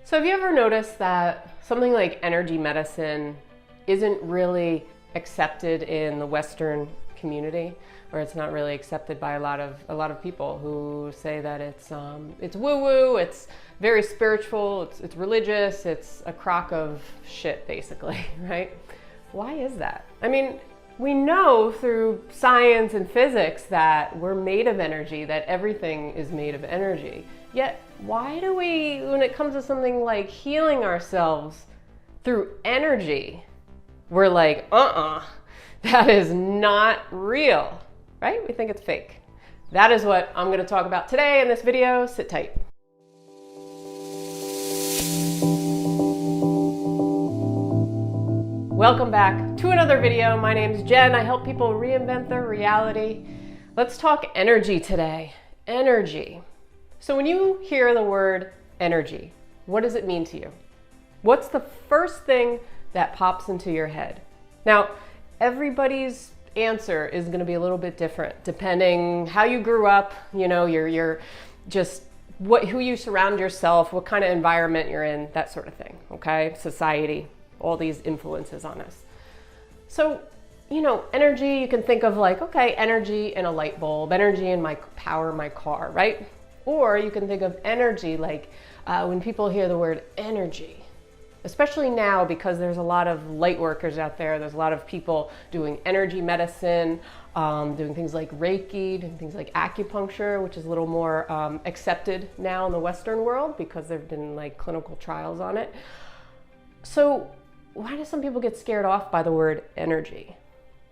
So have you ever noticed that something like energy medicine isn't really accepted in the Western community, or it's not really accepted by a lot of people who say that it's woo-woo, it's very spiritual, it's religious, it's a crock of shit basically, right? Why is that? I mean, we know through science and physics that we're made of energy, that everything is made of energy. Yet, why do we, when it comes to something like healing ourselves through energy, we're like, that is not real, right? We think it's fake. That is what I'm going to talk about today in this video. Sit tight. Welcome back to another video. My name's Jen. I help people reinvent their reality. Let's talk energy today. Energy. So when you hear the word energy, what does it mean to you? What's the first thing that pops into your head? Now, everybody's answer is going to be a little bit different depending how you grew up, you know, you're just who you surround yourself, what kind of environment you're in, that sort of thing, okay? Society, all these influences on us. So, you know, energy, you can think of like, okay, energy in a light bulb, energy in my power, my car, right? Or you can think of energy like when people hear the word energy, especially now because there's a lot of light workers out there. There's a lot of people doing energy medicine, doing things like Reiki, doing things like acupuncture, which is a little more accepted now in the Western world because there have been like clinical trials on it. So why do some people get scared off by the word energy?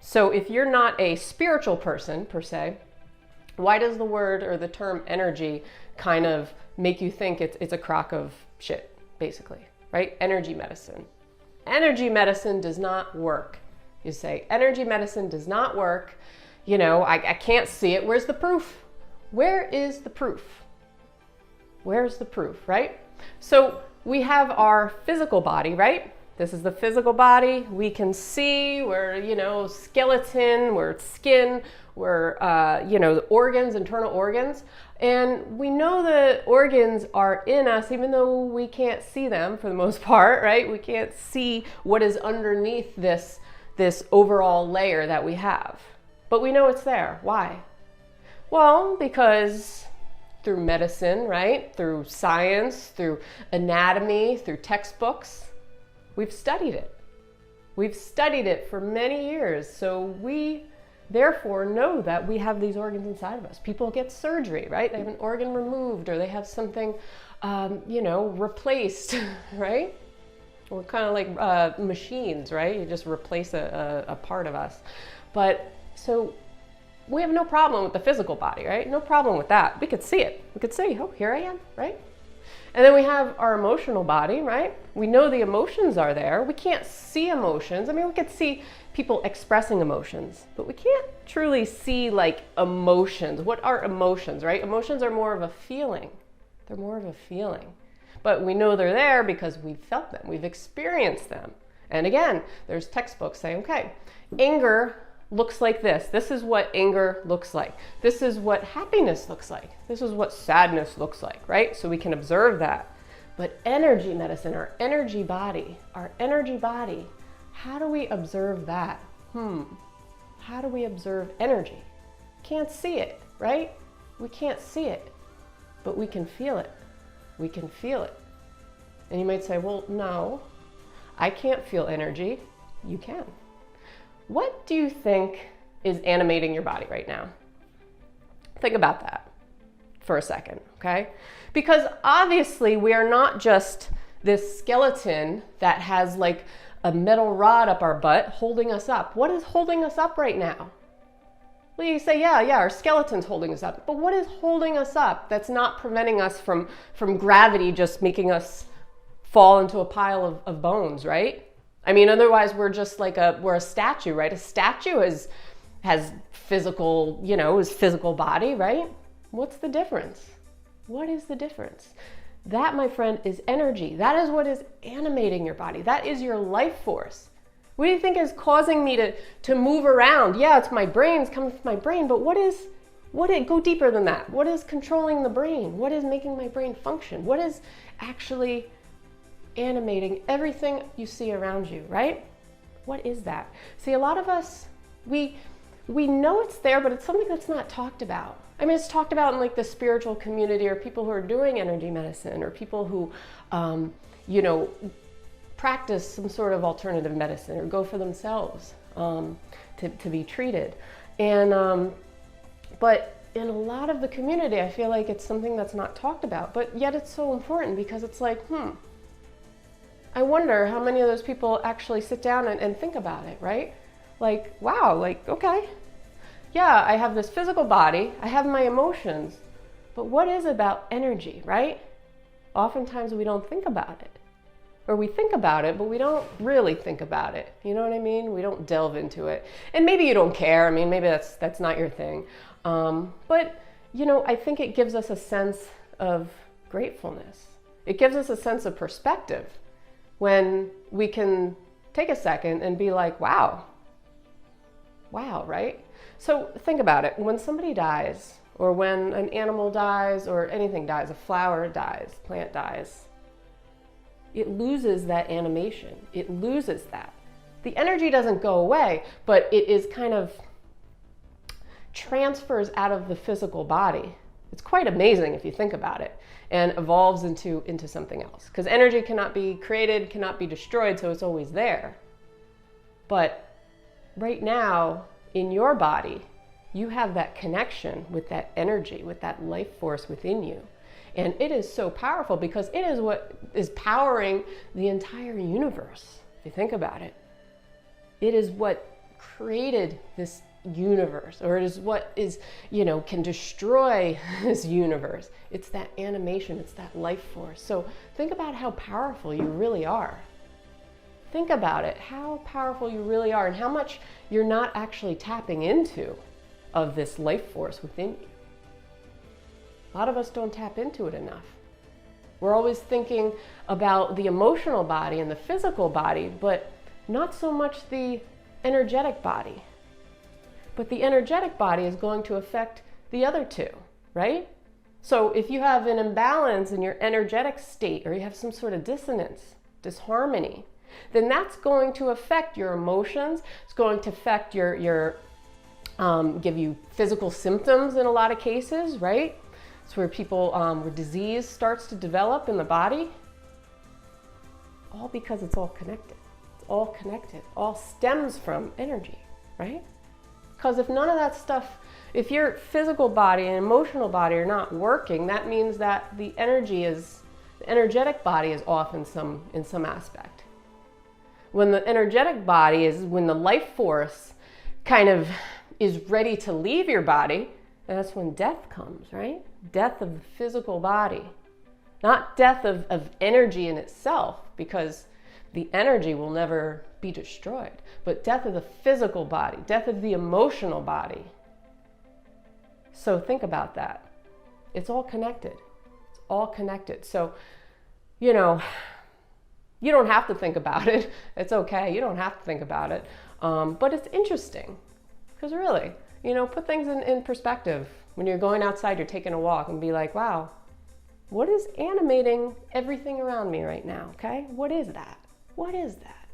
So if you're not a spiritual person per se, why does the word or the term energy kind of make you think it's a crock of shit, basically, right? Energy medicine. Energy medicine does not work. You say, energy medicine does not work. You know, I can't see it. Where's the proof? Where is the proof? Where's the proof, right? So we have our physical body, right? This is the physical body. We can see, we're, you know, skeleton, we're skin, we're, you know, the organs, internal organs. And we know the organs are in us, even though we can't see them for the most part, right? We can't see what is underneath this overall layer that we have. But we know it's there. Why? Well, because through medicine, right? Through science, through anatomy, through textbooks, we've studied it. We've studied it for many years. So we therefore know that we have these organs inside of us. People get surgery, right? They have an organ removed or they have something, you know, replaced, right? We're kind of like machines, right? You just replace a part of us. But so we have no problem with the physical body, right? No problem with that. We could see it. We could say, oh, here I am, right? And then we have our emotional body, right? We know the emotions are there. We can't see emotions. I mean, we could see people expressing emotions, but we can't truly see like emotions. What are emotions, right? Emotions are more of a feeling. They're more of a feeling. But we know they're there because we've felt them. We've experienced them. And again, there's textbooks saying, okay, anger looks like this. This is what anger looks like. This is what happiness looks like. This is what sadness looks like, right? So we can observe that. But energy medicine, our energy body, how do we observe that? How do we observe energy? Can't see it, right? We can't see it, but we can feel it. We can feel it. And you might say, well, no, I can't feel energy. You can. What do you think is animating your body right now? Think about that for a second, okay? Because obviously we are not just this skeleton that has like a metal rod up our butt holding us up. What is holding us up right now? Well, you say, yeah, our skeleton's holding us up. But what is holding us up that's not preventing us from gravity just making us fall into a pile of bones, right? I mean, otherwise we're just like we're a statue, right? A statue has physical, you know, is physical body, right? What's the difference? What is the difference? That, my friend, is energy. That is what is animating your body. That is your life force. What do you think is causing me to move around? Yeah, it's my brain, it's coming from my brain, but go deeper than that. What is controlling the brain? What is making my brain function? What is actually animating everything you see around you, right? What is that? See, a lot of us, we know it's there, but it's something that's not talked about. I mean, it's talked about in like the spiritual community, or people who are doing energy medicine, or people who, you know, practice some sort of alternative medicine or go for themselves to be treated. And, but in a lot of the community, I feel like it's something that's not talked about, but yet it's so important, because it's like, I wonder how many of those people actually sit down and think about it, right? Like, wow, like, okay, yeah, I have this physical body, I have my emotions, but what is about energy, right? Oftentimes we don't think about it. Or we think about it, but we don't really think about it. You know what I mean? We don't delve into it. And maybe you don't care. I mean, maybe that's not your thing. But, you know, I think it gives us a sense of gratefulness. It gives us a sense of perspective when we can take a second and be like, wow, right? So think about it. When somebody dies, or when an animal dies, or anything dies, a flower dies, plant dies, it loses that animation. It loses that. The energy doesn't go away, but it is kind of transfers out of the physical body. It's quite amazing if you think about it, and evolves into something else. Because energy cannot be created, cannot be destroyed, so it's always there. But right now, in your body, you have that connection with that energy, with that life force within you. And it is so powerful, because it is what is powering the entire universe, if you think about it. It is what created this universe, or it is what is, you know, can destroy this universe. It's that animation, it's that life force. So think about how powerful you really are. Think about it, how powerful you really are, and how much you're not actually tapping into of this life force within you. A lot of us don't tap into it enough. We're always thinking about the emotional body and the physical body, but not so much the energetic body. But the energetic body is going to affect the other two, right? So if you have an imbalance in your energetic state, or you have some sort of dissonance, disharmony, then that's going to affect your emotions. It's going to affect your give you physical symptoms in a lot of cases, right? It's where people, where disease starts to develop in the body, all because it's all connected. It's all connected. All stems from energy, right? Because if none of that stuff, if your physical body and emotional body are not working, that means that the energetic body is off in some aspect. When the energetic body is, when the life force kind of is ready to leave your body, that's when death comes, right? Death of the physical body. Not death of energy in itself, because the energy will never be destroyed, but death of the physical body, death of the emotional body. So think about that. It's all connected. It's all connected. So, you know, you don't have to think about it. It's okay. You don't have to think about it. But it's interesting, because really, you know, put things in perspective. When you're going outside, you're taking a walk, and be like, wow, what is animating everything around me right now, okay? What is that? What is that?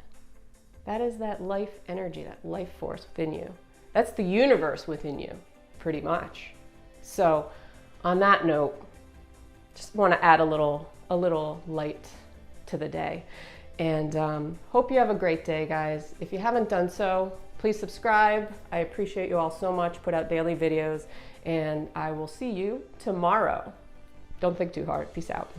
That is that life energy, that life force within you. That's the universe within you, pretty much. So on that note, just want to add a little light to the day. And hope you have a great day, guys. If you haven't done so, please subscribe. I appreciate you all so much. Put out daily videos, and I will see you tomorrow. Don't think too hard. Peace out.